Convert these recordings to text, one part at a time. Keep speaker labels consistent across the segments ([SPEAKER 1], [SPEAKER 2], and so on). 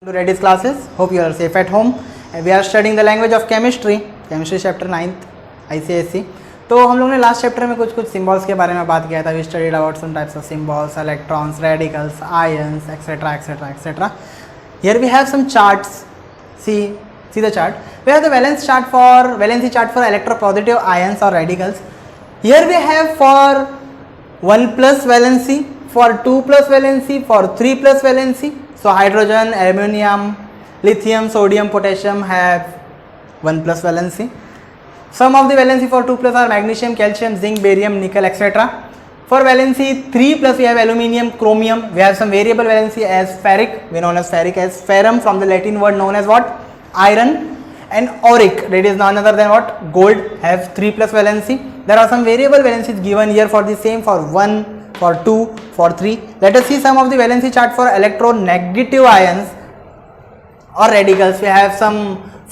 [SPEAKER 1] To Reddy's classes. Hope you are safe at home. We are studying the language of chemistry chapter 9th ICSE. तो हम लोग ने last chapter में कुछ symbols के बारे में बात किया था. We studied about some types of symbols, electrons, radicals, ions, etcetera etcetera etcetera. Here we have some charts. See the chart. We have the valency chart for electropositive ions or radicals. Here we have for 1 plus valency, for 2 plus valency, for 3 plus valency. So hydrogen, ammonium, lithium, sodium, potassium have 1 plus valency. Some of the valency for 2 plus are magnesium, calcium, zinc, barium, nickel, etc. For valency 3 plus we have aluminium, chromium. We have some variable valency as ferric. We known as ferric as ferrum from the Latin word known as what? Iron. And auric, that is none other than what? Gold, have 3 plus valency. There are some variable valencies given here for the same, for 1, for 2, for 3. Let us see some of the valency chart for electronegative ions or radicals. We have some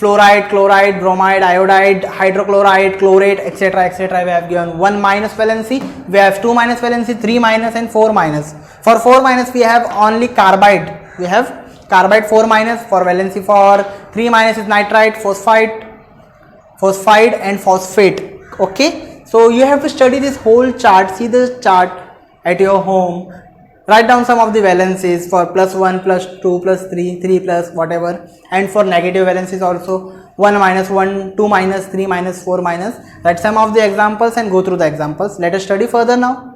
[SPEAKER 1] fluoride, chloride, bromide, iodide, hydrochloride, chlorate, etc. etc. We have given 1 minus valency. We have 2 minus valency, 3 minus and 4 minus. For 4 minus we have only carbide. We have carbide 4 minus. For valency for 3 minus is nitrite, phosphide and phosphate. Okay. So you have to study this whole chart. See the chart at your home. Write down some of the valencies for plus 1, plus 2, plus 3, 3 plus whatever, and for negative valencies also 1 minus 1, 2 minus, 3 minus, 4 minus. Write some of the examples and go through the examples. Let us study further now.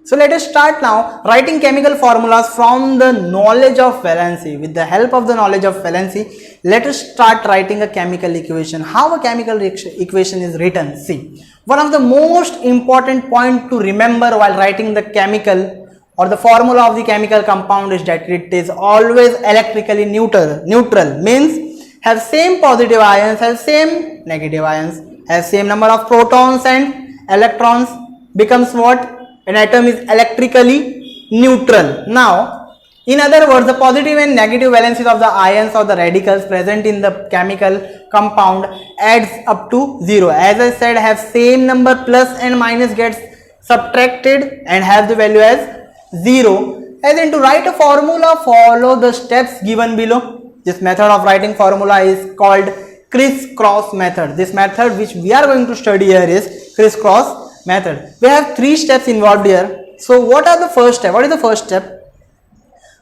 [SPEAKER 1] So let us start now writing chemical formulas from the knowledge of valency. With the help of the knowledge of valency, let us start writing a chemical equation. How a chemical equation is written? See, one of the most important point to remember while writing the chemical or the formula of the chemical compound is that it is always electrically neutral. Means have same positive ions, have same negative ions, have same number of protons and electrons. Becomes what? An atom is electrically neutral. Now, in other words, the positive and negative valencies of the ions or the radicals present in the chemical compound adds up to 0. As I said, have same number, plus and minus gets subtracted and have the value as 0. As in, to write a formula, follow the steps given below. This method of writing formula is called crisscross method. This method which we are going to study here is crisscross method. We have 3 steps involved here. So what are the first step? What is the first step?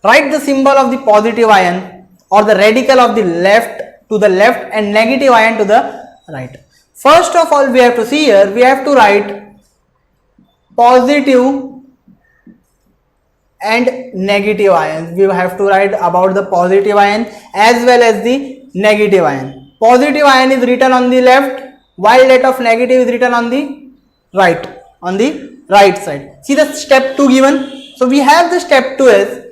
[SPEAKER 1] Write the symbol of the positive ion or the radical of the left to the left and negative ion to the right. First of all, we have to see here, we have to write positive and negative ions. We have to write about the positive ion as well as the negative ion. Positive ion is written on the left, while that of negative is written on the right, side. See the step 2 given. So we have the step 2 is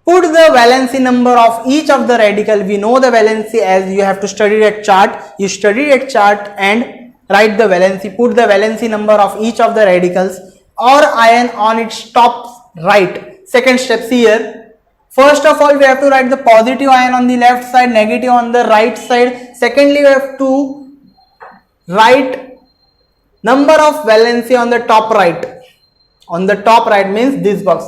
[SPEAKER 1] put the valency number of each of the radical. We know the valency as you have to study that chart. You study that chart and write the valency. Put the valency number of each of the radicals or ion on its top right. Second step, see here. First of all, we have to write the positive ion on the left side, negative on the right side. Secondly, we have to write number of valency on the top right. On the top right means this box.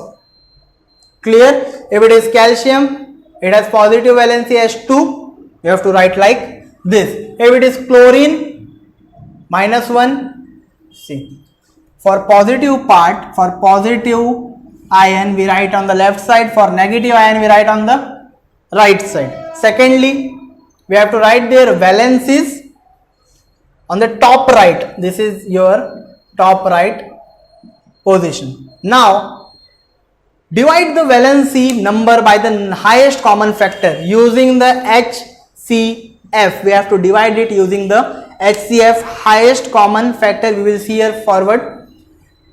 [SPEAKER 1] Clear? If it is calcium, it has positive valency as 2. You have to write like this. If it is chlorine, -1. See. For positive part, for positive ion we write on the left side, for negative ion we write on the right side. Secondly, we have to write their valencies on the top right. This is your top right position. Now, divide the valency number by the highest common factor using the HCF. We have to divide it using the HCF, highest common factor. We will see here forward.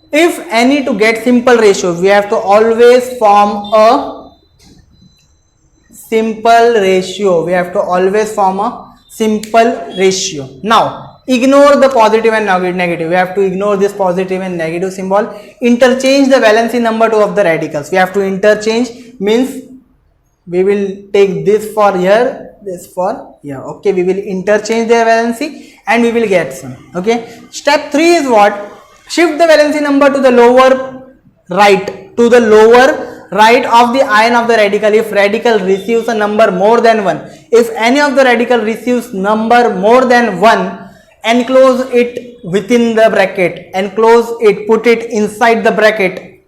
[SPEAKER 1] If any, to get simple ratio, we have to always form a simple ratio. We have to always form a simple ratio. Now, ignore the positive and negative. We have to ignore this positive and negative symbol. Interchange the valency number of the radicals. We have to interchange means we will take this for here, this for here. Okay, we will interchange their valency and we will get some. Okay. Step 3 is what? Shift the valency number to the lower right, to the lower right of the ion of the radical if radical receives a number more than 1. If any of the radical receives number more than 1, enclose it within the bracket, enclose it, put it inside the bracket.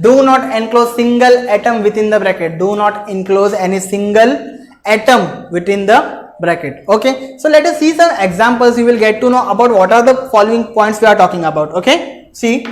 [SPEAKER 1] Do not enclose single atom within the bracket. Do not enclose any single atom within the bracket. Okay, so let us see some examples. You will get to know about what are the following points we are talking about. Okay, see.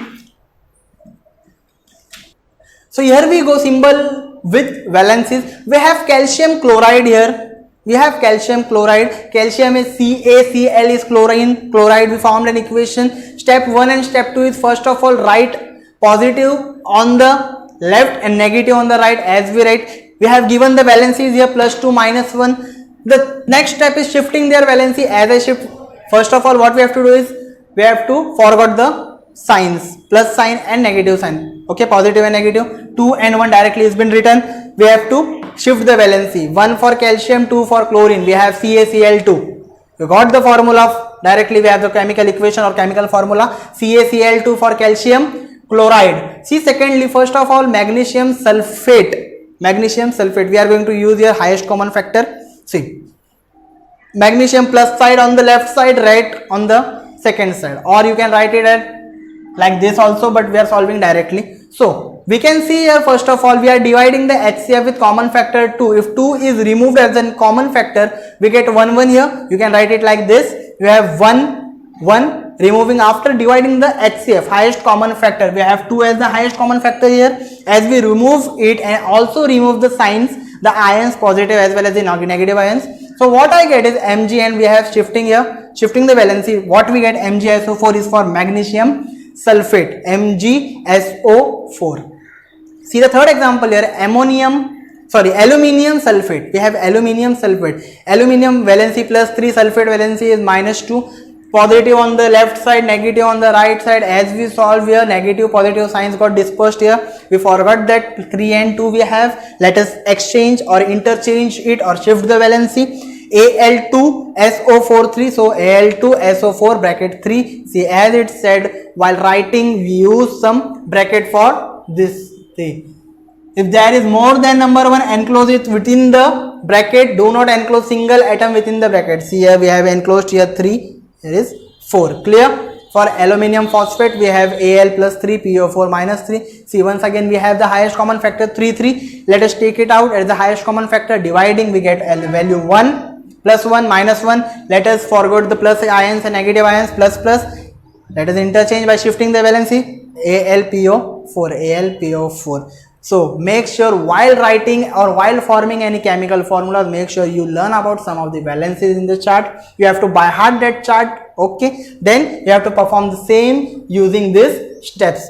[SPEAKER 1] So here we go, symbol with valences. We have calcium chloride here. We have calcium chloride. Calcium is CaCl is chlorine. Chloride, we formed an equation. Step 1 and step 2 is first of all write positive on the left and negative on the right. As we write, we have given the valencies here +2 -1. The next step is shifting their valency. As I shift, first of all what we have to do is we have to forget the signs, plus sign and negative sign. Okay, positive and negative, 2 and 1 directly has been written. We have to shift the valency, 1 for calcium, 2 for chlorine. We have CaCl2. We got the formula of, directly we have the chemical equation or chemical formula, CaCl2 for calcium chloride. See, secondly, first of all, magnesium sulfate. Magnesium sulfate, we are going to use here highest common factor. See, magnesium plus side on the left side, right on the second side, or you can write it at like this also, but we are solving directly. So we can see here, first of all, we are dividing the HCF with common factor 2. If 2 is removed as a common factor, we get 1 1 here. You can write it like this. You have 1 1 removing after dividing the HCF, highest common factor. We have 2 as the highest common factor here. As we remove it and also remove the signs, the ions positive as well as the negative ions. So what I get is Mg, and we have shifting here, shifting the valency. What we get, MgSO4 is for magnesium sulfate, MgSO4. See the third example here, aluminium sulfate. We have aluminium sulfate. Aluminium valency +3, sulfate valency is -2. Positive on the left side, negative on the right side. As we solve here, negative positive signs got dispersed here. We forgot that 3 and 2 we have. Let us exchange or interchange it or shift the valency. Al2SO4 3, so Al2SO4 bracket 3. See, as it said, while writing we use some bracket for this thing. If there is more than number 1, enclose it within the bracket. Do not enclose single atom within the bracket. See, here we have enclosed here 3, here is 4. Clear? For aluminium phosphate, we have Al +3, PO4 -3. See, once again we have the highest common factor 3 3. Let us take it out as the highest common factor. Dividing, we get value 1 +1 -1. Let us forget the plus ions and negative ions, plus. Let us interchange by shifting the valency. AlPO4. So make sure while writing or while forming any chemical formulas, make sure you learn about some of the valencies in the chart. You have to by heart that chart. Okay, then you have to perform the same using these steps.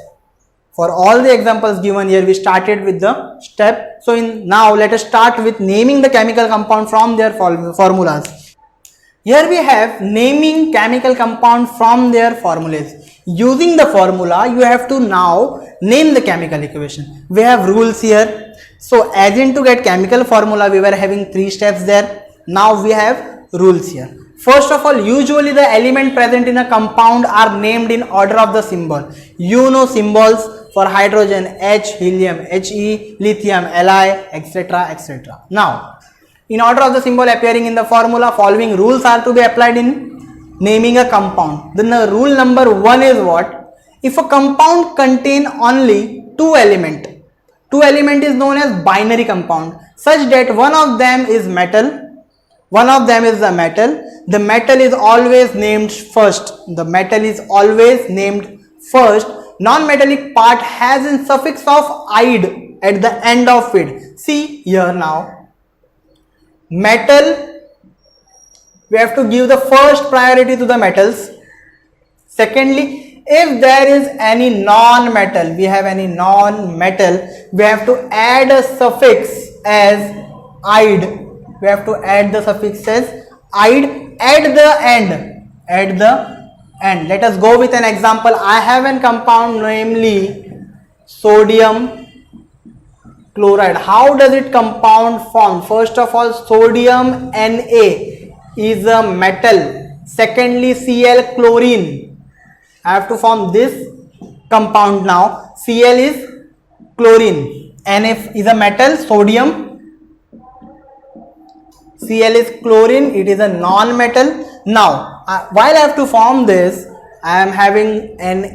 [SPEAKER 1] For all the examples given here, we started with the step. So now let us start with naming the chemical compound from their formulas. Here we have naming chemical compound from their formulas. Using the formula, you have to now name the chemical equation. We have rules here. So as in to get chemical formula, we were having 3 steps there. Now we have rules here. First of all, usually the element present in a compound are named in order of the symbol. You know symbols for hydrogen, H, helium, He, lithium, Li, etc. etc. Now, in order of the symbol appearing in the formula, following rules are to be applied in naming a compound. Then the rule number 1 is what? If a compound contain only 2 elements is known as binary compound, such that one of them is metal, one of them is the metal. The metal is always named first. The metal is always named first. Non-metallic part has a suffix of "ide" at the end of it. See here now. Metal, we have to give the first priority to the metals. Secondly, if there is any non-metal, we have any non-metal, we have to add a suffix as "ide." We have to add the suffix as "ide" at the end. At the end. Let us go with an example. I have a compound, namely sodium chloride. How does it compound form? First of all, sodium Na is a metal. Secondly, Cl chlorine. I have to form this compound now. Cl is chlorine. Na is a metal, sodium, Cl is chlorine, it is a non-metal. Now, while I have to form this, I am having Na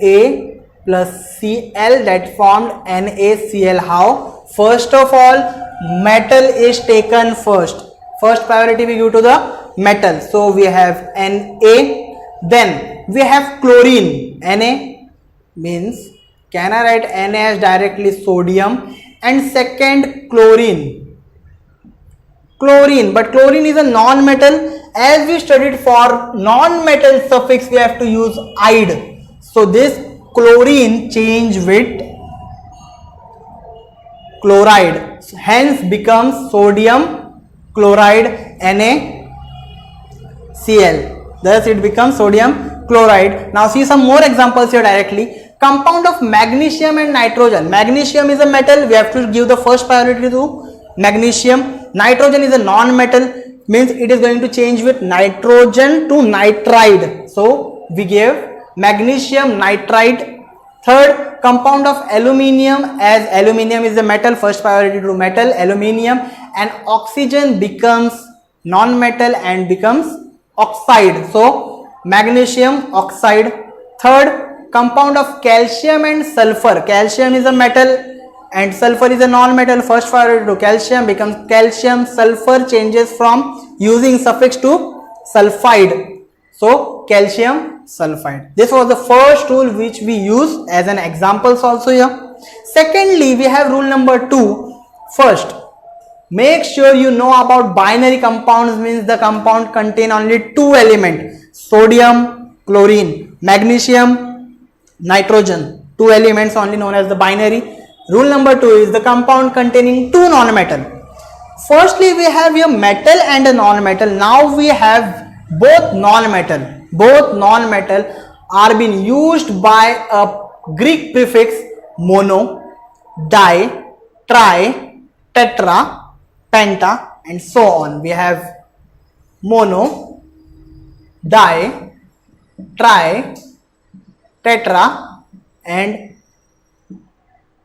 [SPEAKER 1] plus Cl, that formed NaCl. How? First of all, metal is taken first. First priority we give to the metal. So we have Na, then we have chlorine. Na means, can I write Na as directly sodium, and second chlorine. Chlorine, but chlorine is a non-metal. As we studied, for non-metal suffix we have to use "ide." So this chlorine change with chloride, hence becomes sodium chloride NaCl. Thus it becomes sodium chloride. Now see some more examples here directly. Compound of magnesium and nitrogen. Magnesium is a metal, we have to give the first priority to magnesium. Nitrogen is a non-metal, means it is going to change with nitrogen to nitride. So we give magnesium nitride. Third, compound of aluminium, as aluminium is a metal, first priority to metal, aluminium, and oxygen becomes non-metal and becomes oxide. So magnesium oxide. Third, compound of calcium and sulfur. Calcium is a metal and sulfur is a non-metal, first priority to calcium, becomes calcium. Sulfur changes from using suffix to sulfide. So calcium sulfide. This was the first rule which we use as an examples also here. Secondly, we have rule number 2. First, make sure you know about binary compounds, means the compound contain only 2 elements, sodium, chlorine, magnesium, nitrogen, 2 elements only, known as the binary. Rule number 2 is the compound containing 2 non-metal. Firstly, we have here metal and a non-metal. Now we have both non-metal. Both non-metal are being used by a Greek prefix mono, di, tri, tetra, penta, and so on. We have mono, di, tri, tetra, and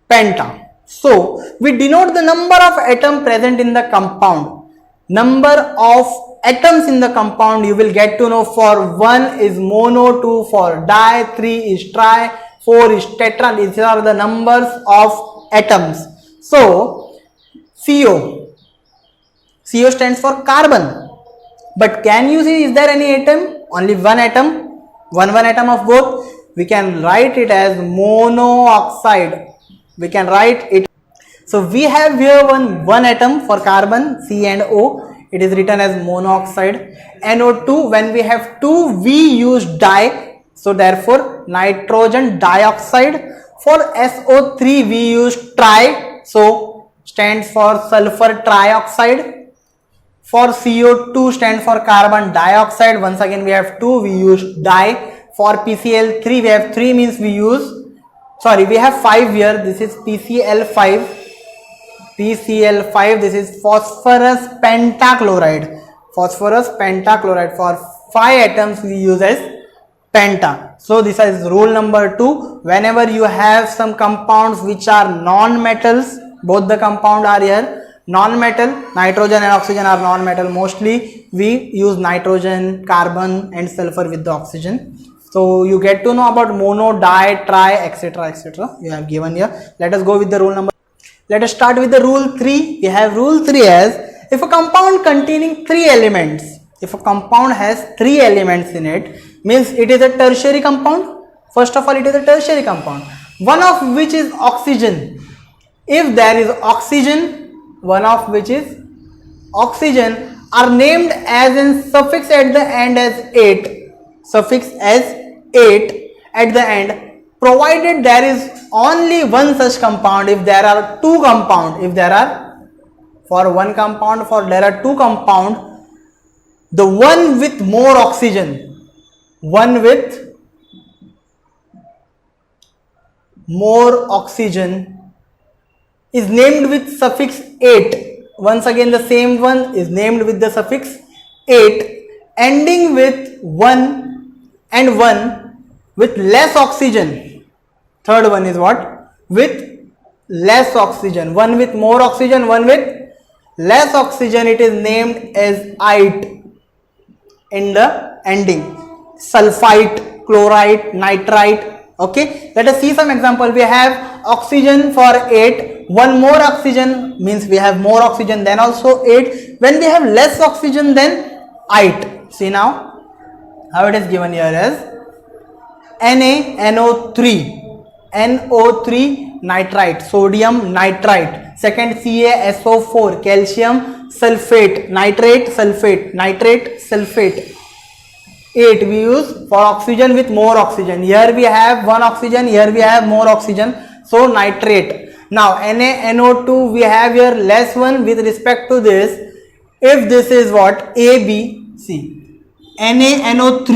[SPEAKER 1] penta. So we denote the number of atoms present in the compound. Number of atoms in the compound you will get to know. For 1 is mono, 2 for di, 3 is tri, 4 is tetra. These are the numbers of atoms. So CO stands for carbon. But can you see, is there any atom? Only one atom. One atom of both. We can write it as monoxide. We can write it. So we have here one atom for carbon, C and O. It is written as monoxide. NO2, when we have 2, we use di. So therefore nitrogen dioxide. For SO3 we use tri. So stands for sulfur trioxide. For CO2 stands for carbon dioxide. Once again we have 2, we use di. For PCl3 we have 3, means we use, sorry, we have 5 here. This is PCl5. PCl5, this is phosphorus pentachloride. Phosphorus pentachloride. For 5 atoms we use as penta. So this is rule number 2. Whenever you have some compounds which are non-metals, both the compound are here non-metal, nitrogen and oxygen are non-metal. Mostly we use nitrogen, carbon and sulfur with the oxygen. So you get to know about mono, di, tri, etc. You have given here. Let us go with the rule number. Let us start with the rule 3. We have rule 3 as, if a compound containing 3 elements, if a compound has 3 elements in it, means it is a tertiary compound. First of all, it is a tertiary compound, one of which is oxygen. If there is oxygen, one of which is oxygen, are named as in suffix at the end as 8. Suffix as 8 at the end, provided there is only one such compound. If there are 2 compound, if there are, for one compound, for there are 2 compound, the one with more oxygen, one with more oxygen is named with suffix 8. Once again the same one is named with the suffix 8, ending with 1 and 1 with less oxygen. Third one is what? With less oxygen, one with more oxygen, one with less oxygen, it is named as ite in the ending. Sulfite, chlorite, nitrite. Okay, let us see some example. We have oxygen for 8, one more oxygen means we have more oxygen, then also 8. When we have less oxygen, then ite. See now how it is given here as NaNO3, NO3 nitrite, sodium nitrite. Second CaSO4, calcium sulfate, nitrate sulfate, nitrate sulfate. 8 we use for oxygen with more oxygen. Here we have one oxygen, here we have more oxygen, so nitrate. Now NaNO2 we have here less one with respect to this. If this is what ABC, NaNO3,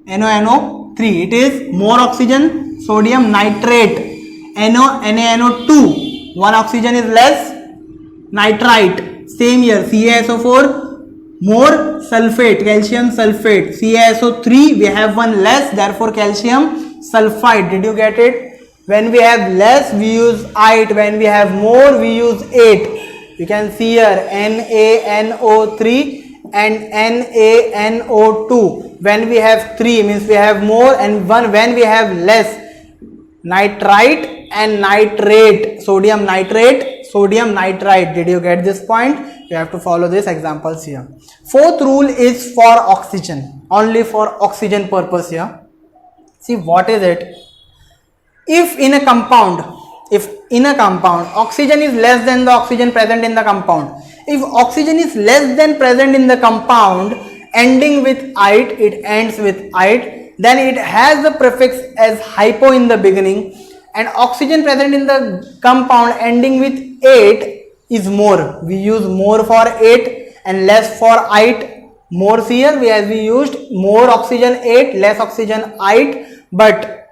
[SPEAKER 1] NaNO3, it is more oxygen, sodium nitrate. NaNO2, one oxygen is less, nitrite. Same here, CaSO4, more sulfate, calcium sulfate. CaSO3, we have one less, therefore calcium sulfide. Did you get it? When we have less, we use ite. When we have more, we use 8. You can see here NaNO3 and NaNO2. When we have 3 means we have more, and when we have less, nitrite and nitrate, sodium nitrate, sodium nitrite. Did you get this point? You have to follow these examples here. Fourth rule is for oxygen, only for oxygen purpose here. See what is it? If in a compound oxygen is less than the oxygen present in the compound, if oxygen is less than present in the compound ending with ite, it ends with ite, then it has the prefix as hypo in the beginning, and oxygen present in the compound ending with 8 is more. We use more for 8 and less for ite. More here we used more oxygen 8, less oxygen ite, but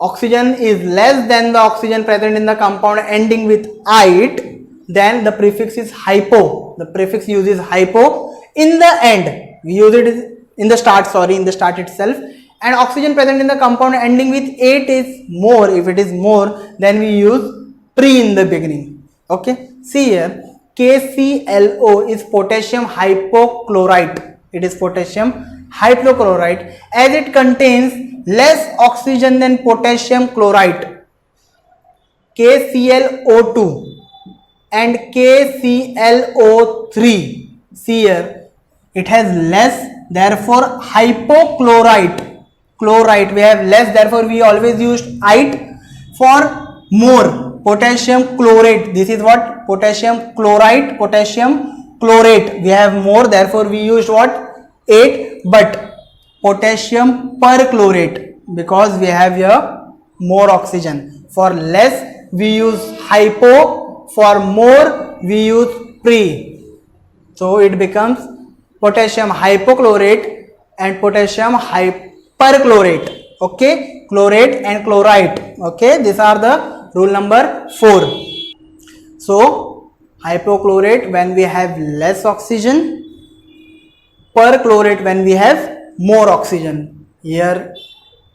[SPEAKER 1] oxygen is less than the oxygen present in the compound ending with ite, then the prefix is hypo. The prefix uses hypo. In the end, we use it in the start, itself. And oxygen present in the compound ending with 8 is more. If it is more, then we use pre in the beginning. Okay. See here, KClO is potassium hypochlorite. It is potassium hypochlorite as it contains less oxygen than potassium chlorite. KClO2 and KClO3. See here, it has less, therefore hypochlorite. Chlorite we have less, therefore we always used ite. For more, potassium chlorate. This is what? Potassium chlorite, potassium chlorate. We have more, therefore we used what? 8. But potassium perchlorate, because we have here more oxygen. For less we use hypo, for more we use pre. So it becomes potassium hypochlorate and potassium hyperchlorate. Okay, chlorate and chlorite. Okay, these are the rule number 4. So hypochlorate when we have less oxygen, perchlorate when we have more oxygen. Here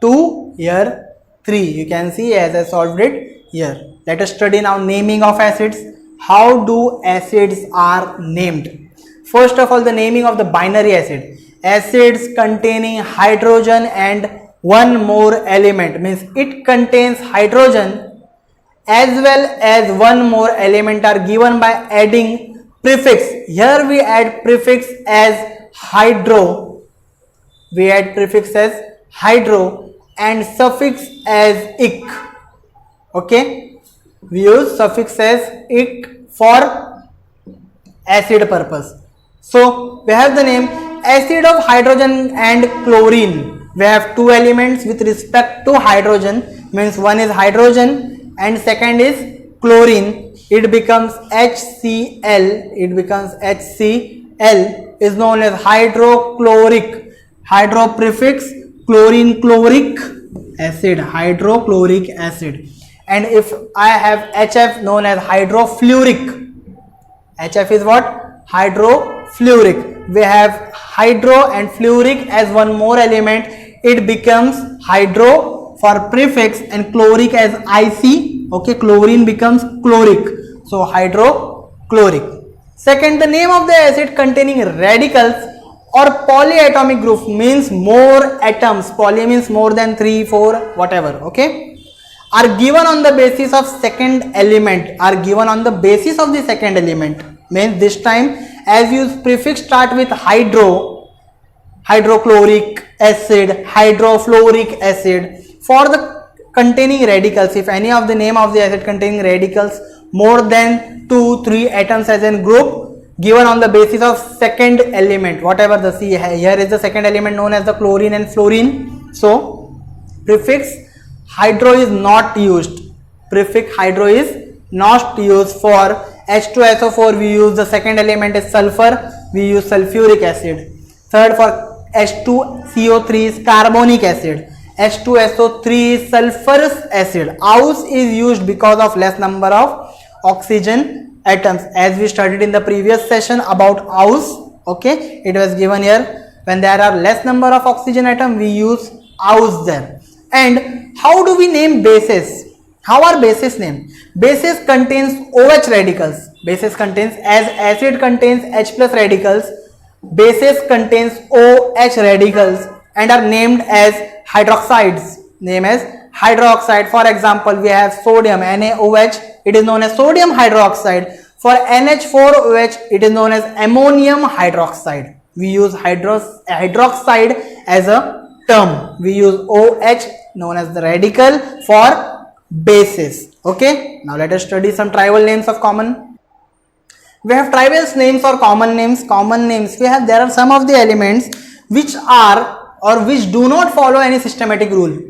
[SPEAKER 1] 2, here 3. You can see as I solved it here. Let us study now naming of acids. How do acids are named? First of all, the naming of the binary acid. Acids containing hydrogen and one more element, means it contains hydrogen as well as one more element, are given by adding prefix. Here we add prefix as hydro. We add prefix as hydro and suffix as ic. Okay, we use suffix as ic for acid purpose. So we have the name acid of hydrogen and chlorine. We have two elements with respect to hydrogen, means one is hydrogen and second is chlorine. It becomes HCl. It becomes HCl, is known as hydrochloric. Hydro prefix chlorine chloric acid, hydrochloric acid. And if I have HF, known as hydrofluoric. HF is what? Hydrofluoric. We have hydro and fluoric as one more element. It becomes hydrofluoric for prefix and chloric as IC. Okay, chlorine becomes chloric, so hydrochloric. Second, the name of the acid containing radicals or polyatomic group means more atoms. Poly means more than 3, 4, whatever. Okay, are given on the basis of second element. Are given on the basis of the second element. Means this time, as you prefix start with hydrochloric acid, hydrofluoric acid. For the containing radicals, if any of the name of the acid containing radicals more than 2, 3 atoms as in group, given on the basis of second element, whatever the C here is the second element known as the chlorine and fluorine. So prefix hydro is not used. Prefix hydro is not used. For H2SO4 we use the second element is sulfur, we use sulfuric acid. Third, for H2CO3 is carbonic acid. H2SO3 is sulfurous acid. Aus is used because of less number of oxygen atoms, as we studied in the previous session about Aus. Okay, it was given here, when there are less number of oxygen atoms we use Aus there. And how do we name bases? How are bases named? Bases contains OH radicals. Bases contains, as acid contains H plus radicals, bases contains OH radicals and are named as hydroxides. Name as hydroxide. For example, we have sodium NaOH, it is known as sodium hydroxide. For NH4OH, it is known as ammonium hydroxide. We use hydroxide as a term. We use OH known as the radical for bases. Okay, now let us study some trivial names of common. We have trivial names or common names. Common names, we have, there are some of the elements which are or which do not follow any systematic rule.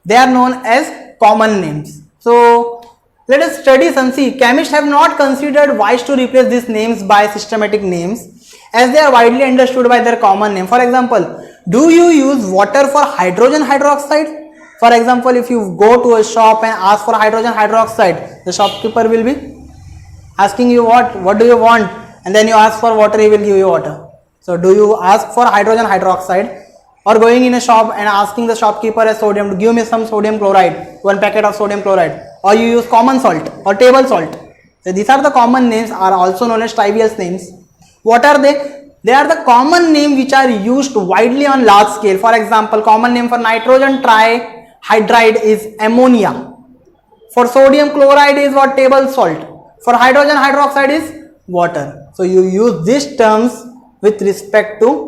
[SPEAKER 1] They are known as common names. So let us study some. See, chemists have not considered wise to replace these names by systematic names, as they are widely understood by their common name. For example, do you use water for hydrogen hydroxide? For example, if you go to a shop and ask for hydrogen hydroxide, the shopkeeper will be asking you what do you want, and then you ask for water, he will give you water. So do you ask for hydrogen hydroxide, or going in a shop and asking the shopkeeper as sodium to give me some sodium chloride, 1 packet of sodium chloride, or you use common salt or table salt. So these are the common names, are also known as trivial names. What are they? They are the common names which are used widely on large scale. For example, common name for nitrogen trihydride is ammonia. For sodium chloride is what? Table salt. For hydrogen hydroxide is water. So you use these terms with respect to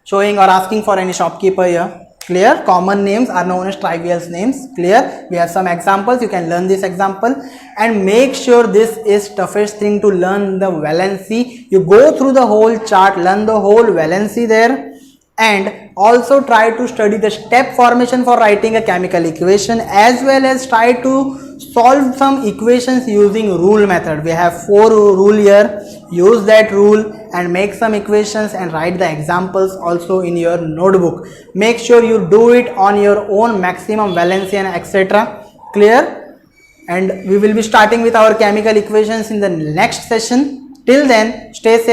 [SPEAKER 1] showing or asking for any shopkeeper here. Clear? Common names are known as trivial names. Clear? We have some examples. You can learn this example and make sure this is toughest thing to learn, the valency. You go through the whole chart, learn the whole valency there, and also try to study the step formation for writing a chemical equation, as well as try to solve some equations using rule method. We have 4 rule here. Use that rule and make some equations and write the examples also in your notebook. Make sure you do it on your own, maximum valency and etc. Clear? And we will be starting with our chemical equations in the next session. Till then, stay safe.